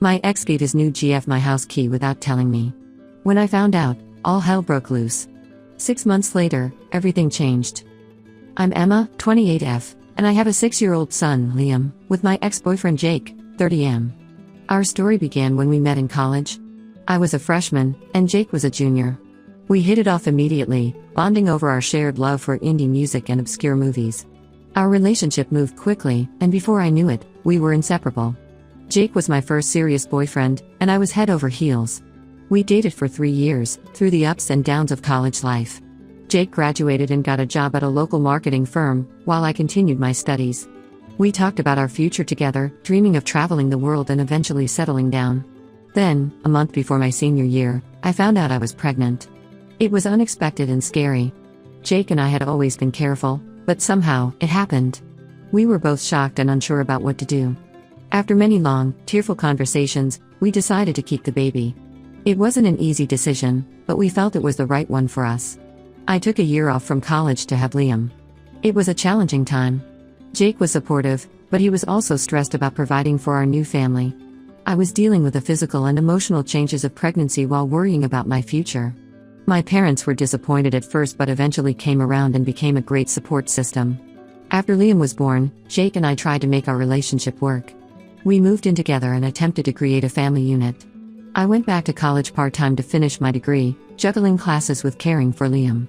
My ex gave his new GF my house key without telling me. When I found out, all hell broke loose. 6 months later, everything changed. I'm Emma, 28F, and I have a 6-year-old son, Liam, with my ex-boyfriend Jake, 30M. Our story began when we met in college. I was a freshman, and Jake was a junior. We hit it off immediately, bonding over our shared love for indie music and obscure movies. Our relationship moved quickly, and before I knew it, we were inseparable. Jake was my first serious boyfriend, and I was head over heels. We dated for 3 years, through the ups and downs of college life. Jake graduated and got a job at a local marketing firm, while I continued my studies. We talked about our future together, dreaming of traveling the world and eventually settling down. Then, a month before my senior year, I found out I was pregnant. It was unexpected and scary. Jake and I had always been careful, but somehow, it happened. We were both shocked and unsure about what to do. After many long, tearful conversations, we decided to keep the baby. It wasn't an easy decision, but we felt it was the right one for us. I took a year off from college to have Liam. It was a challenging time. Jake was supportive, but he was also stressed about providing for our new family. I was dealing with the physical and emotional changes of pregnancy while worrying about my future. My parents were disappointed at first but eventually came around and became a great support system. After Liam was born, Jake and I tried to make our relationship work. We moved in together and attempted to create a family unit. I went back to college part-time to finish my degree, juggling classes with caring for Liam.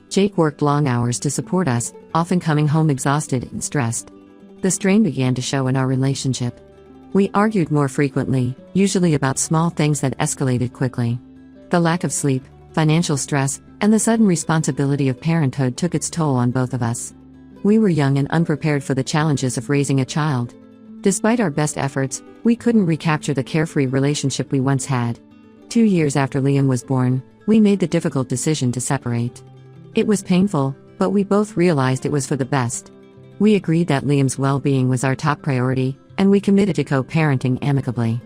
Jake worked long hours to support us, often coming home exhausted and stressed. The strain began to show in our relationship. We argued more frequently, usually about small things that escalated quickly. The lack of sleep, financial stress, and the sudden responsibility of parenthood took its toll on both of us. We were young and unprepared for the challenges of raising a child. Despite our best efforts, we couldn't recapture the carefree relationship we once had. 2 years after Liam was born, we made the difficult decision to separate. It was painful, but we both realized it was for the best. We agreed that Liam's well-being was our top priority, and we committed to co-parenting amicably.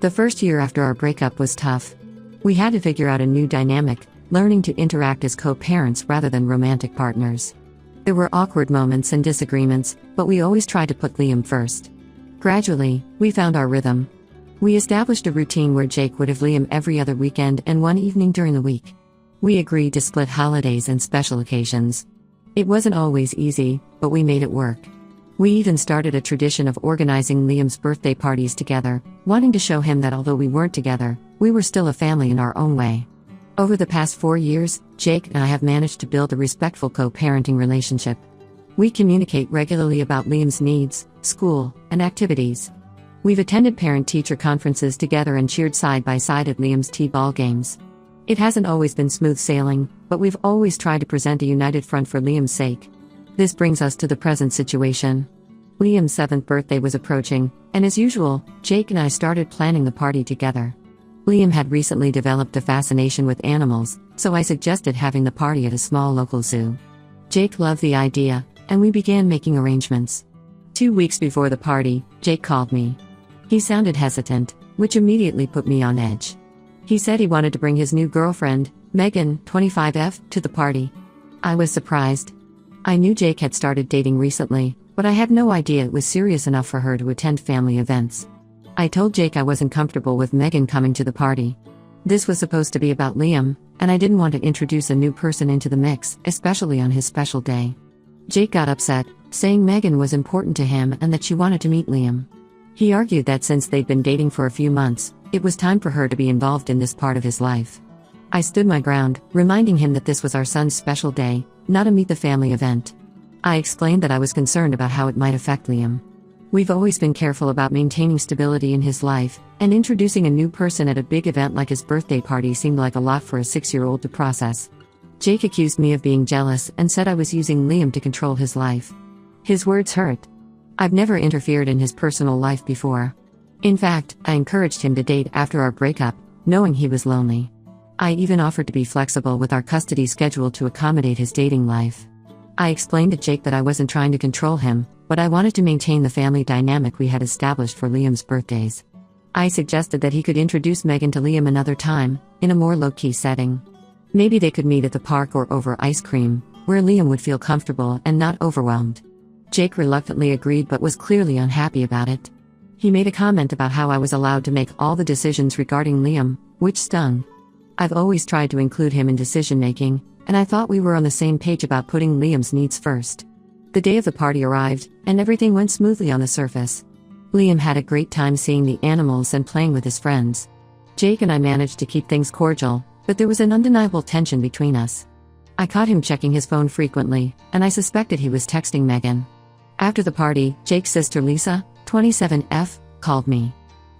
The first year after our breakup was tough. We had to figure out a new dynamic, learning to interact as co-parents rather than romantic partners. There were awkward moments and disagreements, but we always tried to put Liam first. Gradually, we found our rhythm. We established a routine where Jake would have Liam every other weekend and one evening during the week. We agreed to split holidays and special occasions. It wasn't always easy, but we made it work. We even started a tradition of organizing Liam's birthday parties together, wanting to show him that although we weren't together, we were still a family in our own way. Over the past 4 years, Jake and I have managed to build a respectful co-parenting relationship. We communicate regularly about Liam's needs, school, and activities. We've attended parent-teacher conferences together and cheered side by side at Liam's T-ball games. It hasn't always been smooth sailing, but we've always tried to present a united front for Liam's sake. This brings us to the present situation. Liam's 7th birthday was approaching, and as usual, Jake and I started planning the party together. Liam had recently developed a fascination with animals, so I suggested having the party at a small local zoo. Jake loved the idea, and we began making arrangements. 2 weeks before the party, Jake called me. He sounded hesitant, which immediately put me on edge. He said he wanted to bring his new girlfriend, Megan, 25F, to the party. I was surprised. I knew Jake had started dating recently, but I had no idea it was serious enough for her to attend family events. I told Jake I wasn't comfortable with Megan coming to the party. This was supposed to be about Liam, and I didn't want to introduce a new person into the mix, especially on his special day. Jake got upset, saying Megan was important to him and that she wanted to meet Liam. He argued that since they'd been dating for a few months, it was time for her to be involved in this part of his life. I stood my ground, reminding him that this was our son's special day, not a meet-the-family event. I explained that I was concerned about how it might affect Liam. We've always been careful about maintaining stability in his life, and introducing a new person at a big event like his birthday party seemed like a lot for a 6-year-old to process. Jake accused me of being jealous and said I was using Liam to control his life. His words hurt. I've never interfered in his personal life before. In fact, I encouraged him to date after our breakup, knowing he was lonely. I even offered to be flexible with our custody schedule to accommodate his dating life. I explained to Jake that I wasn't trying to control him, but I wanted to maintain the family dynamic we had established for Liam's birthdays. I suggested that he could introduce Megan to Liam another time, in a more low-key setting. Maybe they could meet at the park or over ice cream, where Liam would feel comfortable and not overwhelmed. Jake reluctantly agreed but was clearly unhappy about it. He made a comment about how I was allowed to make all the decisions regarding Liam, which stung. I've always tried to include him in decision making, and I thought we were on the same page about putting Liam's needs first. The day of the party arrived, and everything went smoothly on the surface. Liam had a great time seeing the animals and playing with his friends. Jake and I managed to keep things cordial, but there was an undeniable tension between us. I caught him checking his phone frequently, and I suspected he was texting Megan. After the party, Jake's sister Lisa, 27F, called me.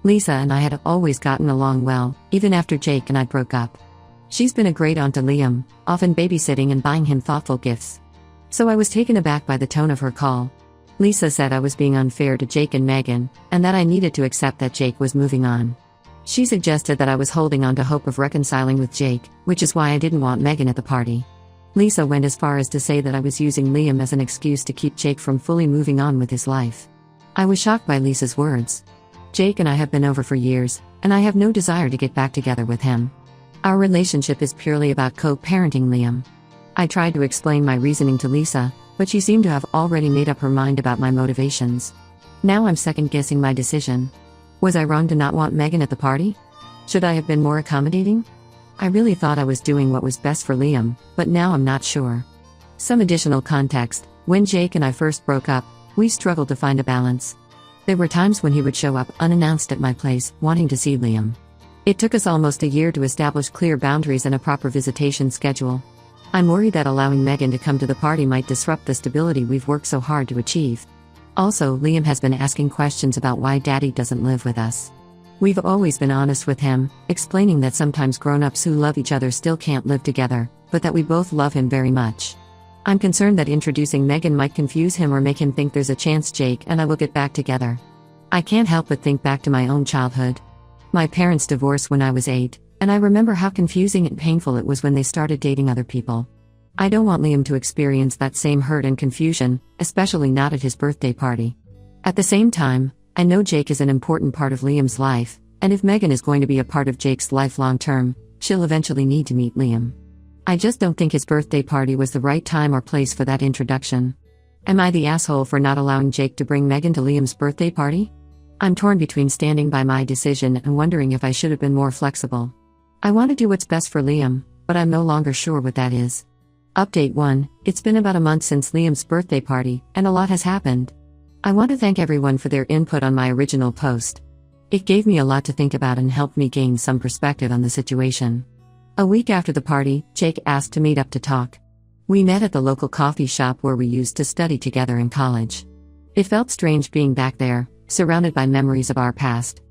Lisa and I had always gotten along well, even after Jake and I broke up. She's been a great aunt to Liam, often babysitting and buying him thoughtful gifts. So I was taken aback by the tone of her call. Lisa said I was being unfair to Jake and Megan, and that I needed to accept that Jake was moving on. She suggested that I was holding on to hope of reconciling with Jake, which is why I didn't want Megan at the party. Lisa went as far as to say that I was using Liam as an excuse to keep Jake from fully moving on with his life. I was shocked by Lisa's words. Jake and I have been over for years, and I have no desire to get back together with him. Our relationship is purely about co-parenting Liam. I tried to explain my reasoning to Lisa, but she seemed to have already made up her mind about my motivations. Now I'm second-guessing my decision. Was I wrong to not want Megan at the party? Should I have been more accommodating? I really thought I was doing what was best for Liam, but now I'm not sure. Some additional context: when Jake and I first broke up, we struggled to find a balance. There were times when he would show up unannounced at my place, wanting to see Liam. It took us almost a year to establish clear boundaries and a proper visitation schedule. I'm worried that allowing Megan to come to the party might disrupt the stability we've worked so hard to achieve. Also, Liam has been asking questions about why Daddy doesn't live with us. We've always been honest with him, explaining that sometimes grown-ups who love each other still can't live together, but that we both love him very much. I'm concerned that introducing Megan might confuse him or make him think there's a chance Jake and I will get back together. I can't help but think back to my own childhood. My parents divorced when I was 8, and I remember how confusing and painful it was when they started dating other people. I don't want Liam to experience that same hurt and confusion, especially not at his birthday party. At the same time, I know Jake is an important part of Liam's life, and if Megan is going to be a part of Jake's life long term, she'll eventually need to meet Liam. I just don't think his birthday party was the right time or place for that introduction. Am I the asshole for not allowing Jake to bring Megan to Liam's birthday party? I'm torn between standing by my decision and wondering if I should have been more flexible. I want to do what's best for Liam, but I'm no longer sure what that is. Update 1: It's been about a month since Liam's birthday party, and a lot has happened. I want to thank everyone for their input on my original post. It gave me a lot to think about and helped me gain some perspective on the situation. A week after the party, Jake asked to meet up to talk. We met at the local coffee shop where we used to study together in college. It felt strange being back there, surrounded by memories of our past.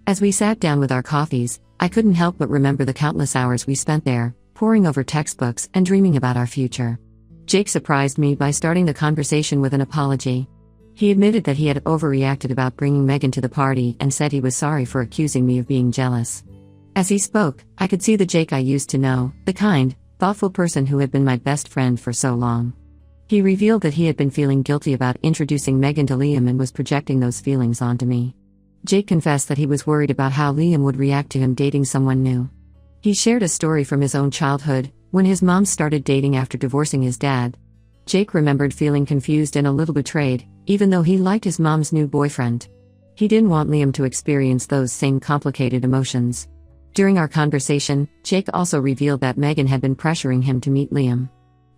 As we sat down with our coffees, I couldn't help but remember the countless hours we spent there, poring over textbooks and dreaming about our future. Jake surprised me by starting the conversation with an apology. He admitted that he had overreacted about bringing Megan to the party and said he was sorry for accusing me of being jealous. As he spoke, I could see the Jake I used to know, the kind, thoughtful person who had been my best friend for so long. He revealed that he had been feeling guilty about introducing Megan to Liam and was projecting those feelings onto me. Jake confessed that he was worried about how Liam would react to him dating someone new. He shared a story from his own childhood, when his mom started dating after divorcing his dad. Jake remembered feeling confused and a little betrayed, even though he liked his mom's new boyfriend. He didn't want Liam to experience those same complicated emotions. During our conversation, Jake also revealed that Megan had been pressuring him to meet Liam.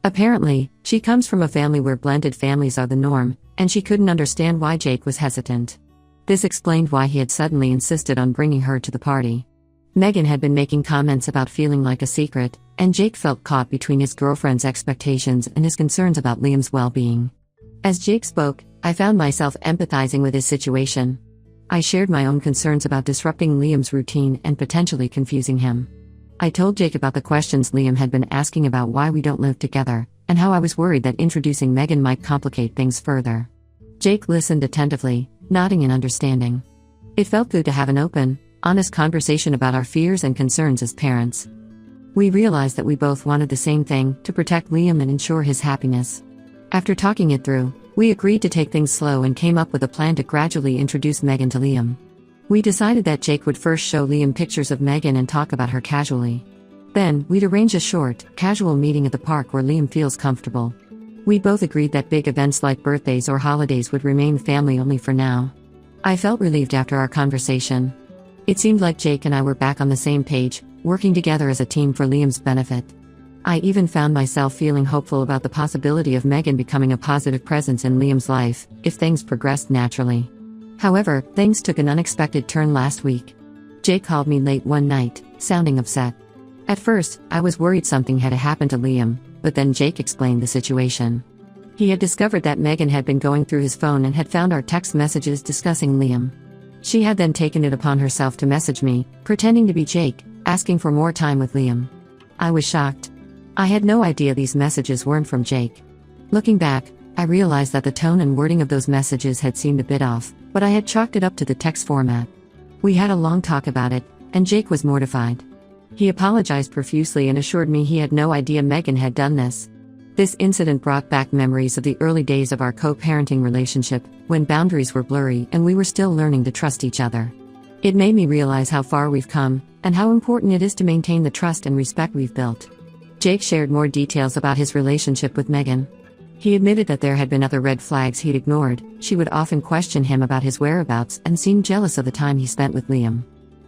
Apparently, she comes from a family where blended families are the norm, and she couldn't understand why Jake was hesitant. This explained why he had suddenly insisted on bringing her to the party. Megan had been making comments about feeling like a secret, and Jake felt caught between his girlfriend's expectations and his concerns about Liam's well-being. As Jake spoke, I found myself empathizing with his situation. I shared my own concerns about disrupting Liam's routine and potentially confusing him. I told Jake about the questions Liam had been asking about why we don't live together, and how I was worried that introducing Megan might complicate things further. Jake listened attentively, nodding in understanding. It felt good to have an open, honest conversation about our fears and concerns as parents. We realized that we both wanted the same thing, to protect Liam and ensure his happiness. After talking it through, we agreed to take things slow and came up with a plan to gradually introduce Megan to Liam. We decided that Jake would first show Liam pictures of Megan and talk about her casually. Then, we'd arrange a short, casual meeting at the park where Liam feels comfortable. We both agreed that big events like birthdays or holidays would remain family only for now. I felt relieved after our conversation. It seemed like Jake and I were back on the same page, working together as a team for Liam's benefit. I even found myself feeling hopeful about the possibility of Megan becoming a positive presence in Liam's life, if things progressed naturally. However, things took an unexpected turn last week. Jake called me late one night, sounding upset. At first, I was worried something had happened to Liam, but then Jake explained the situation. He had discovered that Megan had been going through his phone and had found our text messages discussing Liam. She had then taken it upon herself to message me, pretending to be Jake, asking for more time with Liam. I was shocked. I had no idea these messages weren't from Jake. Looking back, I realized that the tone and wording of those messages had seemed a bit off, but I had chalked it up to the text format. We had a long talk about it, and Jake was mortified. He apologized profusely and assured me he had no idea Megan had done this. This incident brought back memories of the early days of our co-parenting relationship, when boundaries were blurry and we were still learning to trust each other. It made me realize how far we've come, and how important it is to maintain the trust and respect we've built. Jake shared more details about his relationship with Megan. He admitted that there had been other red flags he'd ignored. She would often question him about his whereabouts and seemed jealous of the time he spent with Liam.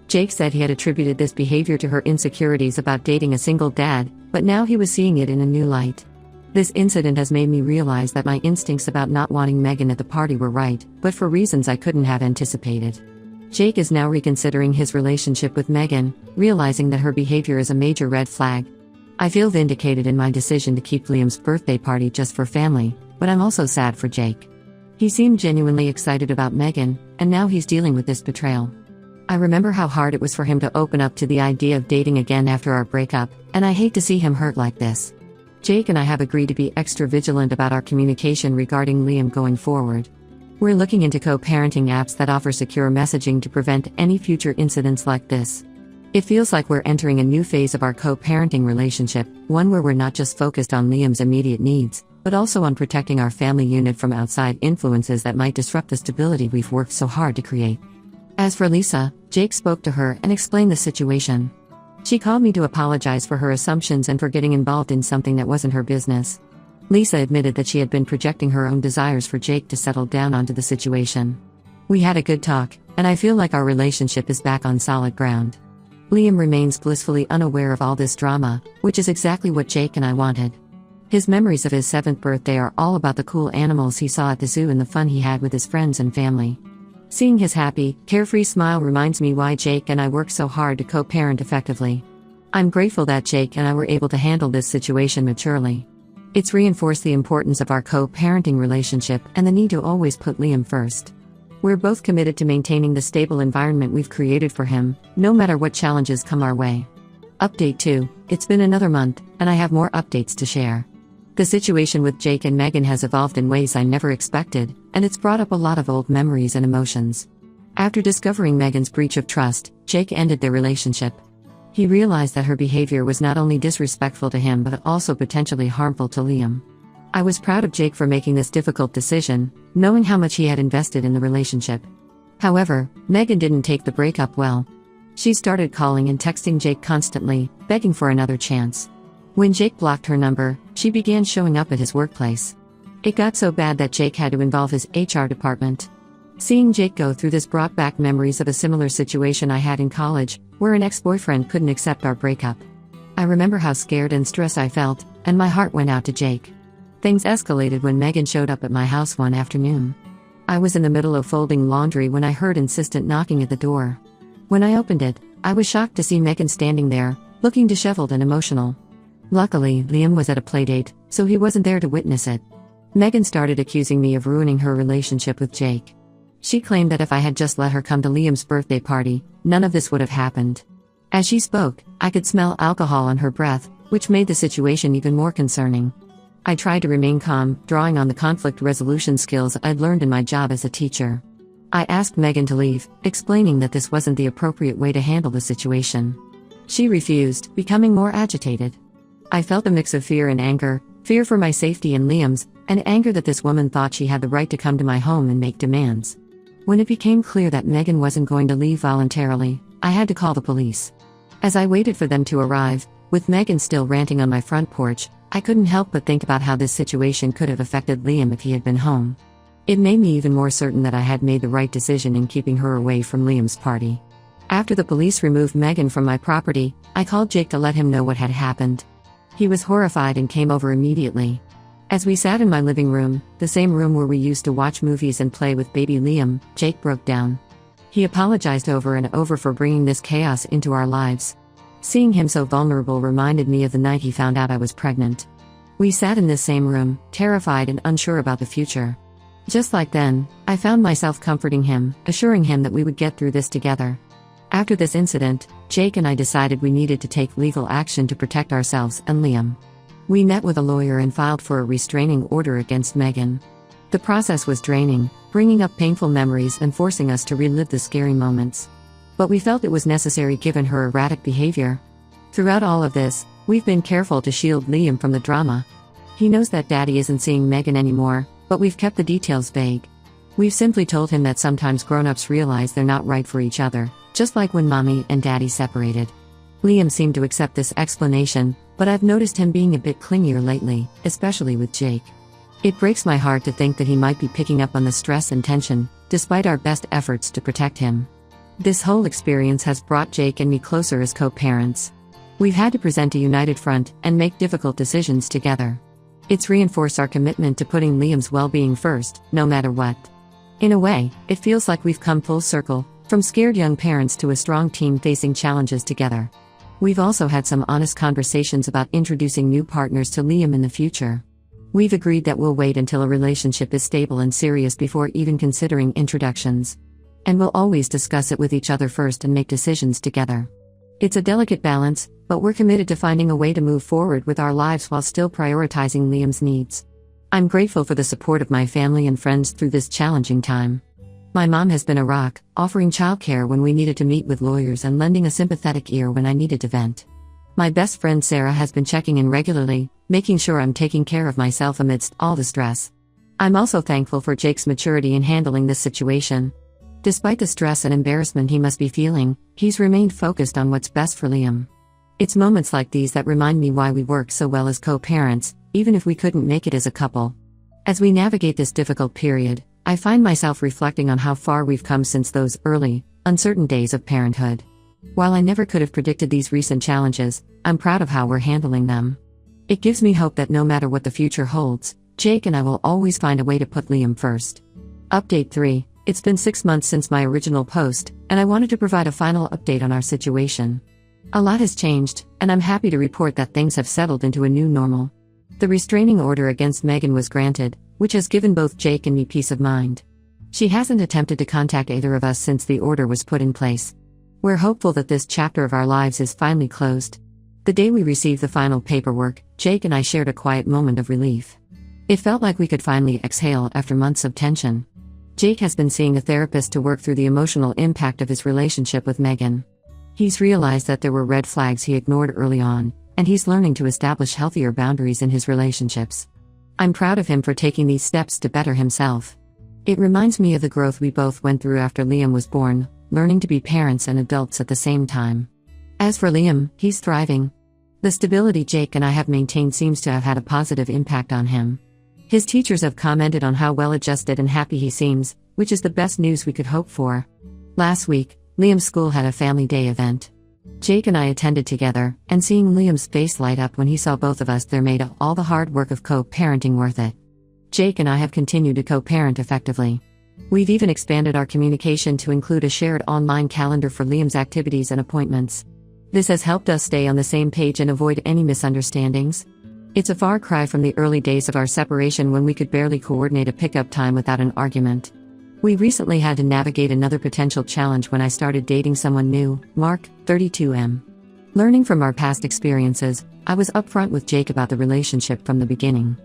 Jake said he had attributed this behavior to her insecurities about dating a single dad, but now he was seeing it in a new light. This incident has made me realize that my instincts about not wanting Megan at the party were right, but for reasons I couldn't have anticipated. Jake is now reconsidering his relationship with Megan, realizing that her behavior is a major red flag. I feel vindicated in my decision to keep Liam's birthday party just for family, but I'm also sad for Jake. He seemed genuinely excited about Megan, and now he's dealing with this betrayal. I remember how hard it was for him to open up to the idea of dating again after our breakup, and I hate to see him hurt like this. Jake and I have agreed to be extra vigilant about our communication regarding Liam going forward. We're looking into co-parenting apps that offer secure messaging to prevent any future incidents like this. It feels like we're entering a new phase of our co-parenting relationship, one where we're not just focused on Liam's immediate needs, but also on protecting our family unit from outside influences that might disrupt the stability we've worked so hard to create. As for Lisa, Jake spoke to her and explained the situation. She called me to apologize for her assumptions and for getting involved in something that wasn't her business. Lisa admitted that she had been projecting her own desires for Jake to settle down onto the situation. We had a good talk, and I feel like our relationship is back on solid ground. Liam remains blissfully unaware of all this drama, which is exactly what Jake and I wanted. His memories of his 7th birthday are all about the cool animals he saw at the zoo and the fun he had with his friends and family. Seeing his happy, carefree smile reminds me why Jake and I work so hard to co-parent effectively. I'm grateful that Jake and I were able to handle this situation maturely. It's reinforced the importance of our co-parenting relationship and the need to always put Liam first. We're both committed to maintaining the stable environment we've created for him, no matter what challenges come our way. Update 2. It's been another month, and I have more updates to share. The situation with Jake and Megan has evolved in ways I never expected, and it's brought up a lot of old memories and emotions. After discovering Megan's breach of trust, Jake ended their relationship. He realized that her behavior was not only disrespectful to him but also potentially harmful to Liam. I was proud of Jake for making this difficult decision, knowing how much he had invested in the relationship. However, Megan didn't take the breakup well. She started calling and texting Jake constantly, begging for another chance. When Jake blocked her number, she began showing up at his workplace. It got so bad that Jake had to involve his HR department. Seeing Jake go through this brought back memories of a similar situation I had in college, where an ex-boyfriend couldn't accept our breakup. I remember how scared and stressed I felt, and my heart went out to Jake. Things escalated when Megan showed up at my house one afternoon. I was in the middle of folding laundry when I heard insistent knocking at the door. When I opened it, I was shocked to see Megan standing there, looking disheveled and emotional. Luckily, Liam was at a playdate, so he wasn't there to witness it. Megan started accusing me of ruining her relationship with Jake. She claimed that if I had just let her come to Liam's birthday party, none of this would have happened. As she spoke, I could smell alcohol on her breath, which made the situation even more concerning. I tried to remain calm, drawing on the conflict resolution skills I'd learned in my job as a teacher. I asked Megan to leave, explaining that this wasn't the appropriate way to handle the situation. She refused, becoming more agitated. I felt a mix of fear and anger, fear for my safety and Liam's, and anger that this woman thought she had the right to come to my home and make demands. When it became clear that Megan wasn't going to leave voluntarily, I had to call the police. As I waited for them to arrive, with Megan still ranting on my front porch, I couldn't help but think about how this situation could have affected Liam if he had been home. It made me even more certain that I had made the right decision in keeping her away from Liam's party. After the police removed Megan from my property, I called Jake to let him know what had happened. He was horrified and came over immediately. As we sat in my living room, the same room where we used to watch movies and play with baby Liam, Jake broke down. He apologized over and over for bringing this chaos into our lives. Seeing him so vulnerable reminded me of the night he found out I was pregnant. We sat in this same room, terrified and unsure about the future. Just like then, I found myself comforting him, assuring him that we would get through this together. After this incident, Jake and I decided we needed to take legal action to protect ourselves and Liam. We met with a lawyer and filed for a restraining order against Megan. The process was draining, bringing up painful memories and forcing us to relive the scary moments. But we felt it was necessary given her erratic behavior. Throughout all of this, we've been careful to shield Liam from the drama. He knows that Daddy isn't seeing Megan anymore, but we've kept the details vague. We've simply told him that sometimes grown-ups realize they're not right for each other, just like when Mommy and Daddy separated. Liam seemed to accept this explanation, but I've noticed him being a bit clingier lately, especially with Jake. It breaks my heart to think that he might be picking up on the stress and tension, despite our best efforts to protect him. This whole experience has brought Jake and me closer as co-parents. We've had to present a united front and make difficult decisions together. It's reinforced our commitment to putting Liam's well-being first, no matter what. In a way, it feels like we've come full circle, from scared young parents to a strong team facing challenges together. We've also had some honest conversations about introducing new partners to Liam in the future. We've agreed that we'll wait until a relationship is stable and serious before even considering introductions. And we'll always discuss it with each other first and make decisions together. It's a delicate balance, but we're committed to finding a way to move forward with our lives while still prioritizing Liam's needs. I'm grateful for the support of my family and friends through this challenging time. My mom has been a rock, offering childcare when we needed to meet with lawyers and lending a sympathetic ear when I needed to vent. My best friend Sarah has been checking in regularly, making sure I'm taking care of myself amidst all the stress. I'm also thankful for Jake's maturity in handling this situation. Despite the stress and embarrassment he must be feeling, he's remained focused on what's best for Liam. It's moments like these that remind me why we work so well as co-parents, even if we couldn't make it as a couple. As we navigate this difficult period, I find myself reflecting on how far we've come since those early, uncertain days of parenthood. While I never could have predicted these recent challenges, I'm proud of how we're handling them. It gives me hope that no matter what the future holds, Jake and I will always find a way to put Liam first. Update 3. It's been 6 months since my original post, and I wanted to provide a final update on our situation. A lot has changed, and I'm happy to report that things have settled into a new normal. The restraining order against Megan was granted, which has given both Jake and me peace of mind. She hasn't attempted to contact either of us since the order was put in place. We're hopeful that this chapter of our lives is finally closed. The day we received the final paperwork, Jake and I shared a quiet moment of relief. It felt like we could finally exhale after months of tension. Jake has been seeing a therapist to work through the emotional impact of his relationship with Megan. He's realized that there were red flags he ignored early on, and he's learning to establish healthier boundaries in his relationships. I'm proud of him for taking these steps to better himself. It reminds me of the growth we both went through after Liam was born, learning to be parents and adults at the same time. As for Liam, he's thriving. The stability Jake and I have maintained seems to have had a positive impact on him. His teachers have commented on how well-adjusted and happy he seems, which is the best news we could hope for. Last week, Liam's school had a family day event. Jake and I attended together, and seeing Liam's face light up when he saw both of us there made all the hard work of co-parenting worth it. Jake and I have continued to co-parent effectively. We've even expanded our communication to include a shared online calendar for Liam's activities and appointments. This has helped us stay on the same page and avoid any misunderstandings. It's a far cry from the early days of our separation when we could barely coordinate a pickup time without an argument. We recently had to navigate another potential challenge when I started dating someone new, Mark, 32M. Learning from our past experiences, I was upfront with Jake about the relationship from the beginning.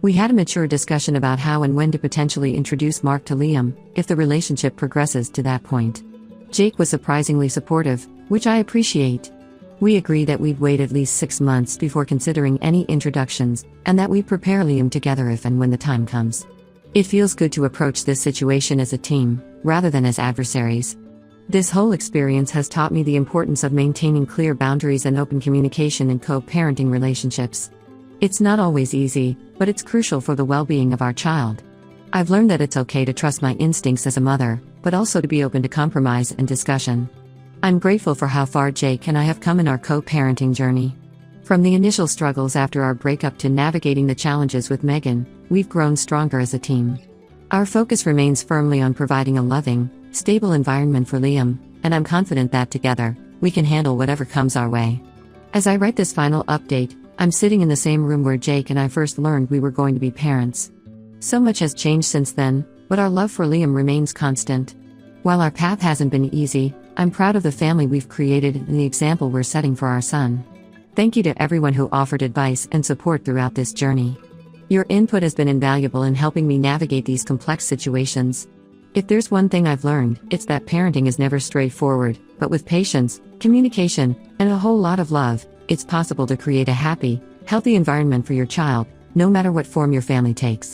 We had a mature discussion about how and when to potentially introduce Mark to Liam, if the relationship progresses to that point. Jake was surprisingly supportive, which I appreciate. We agreed that we'd wait at least 6 months before considering any introductions, and that we'd prepare Liam together if and when the time comes. It feels good to approach this situation as a team, rather than as adversaries. This whole experience has taught me the importance of maintaining clear boundaries and open communication in co-parenting relationships. It's not always easy, but it's crucial for the well-being of our child. I've learned that it's okay to trust my instincts as a mother, but also to be open to compromise and discussion. I'm grateful for how far Jake and I have come in our co-parenting journey. From the initial struggles after our breakup to navigating the challenges with Megan, we've grown stronger as a team. Our focus remains firmly on providing a loving, stable environment for Liam, and I'm confident that together, we can handle whatever comes our way. As I write this final update, I'm sitting in the same room where Jake and I first learned we were going to be parents. So much has changed since then, but our love for Liam remains constant. While our path hasn't been easy, I'm proud of the family we've created and the example we're setting for our son. Thank you to everyone who offered advice and support throughout this journey. Your input has been invaluable in helping me navigate these complex situations. If there's one thing I've learned, it's that parenting is never straightforward, but with patience, communication, and a whole lot of love, it's possible to create a happy, healthy environment for your child, no matter what form your family takes.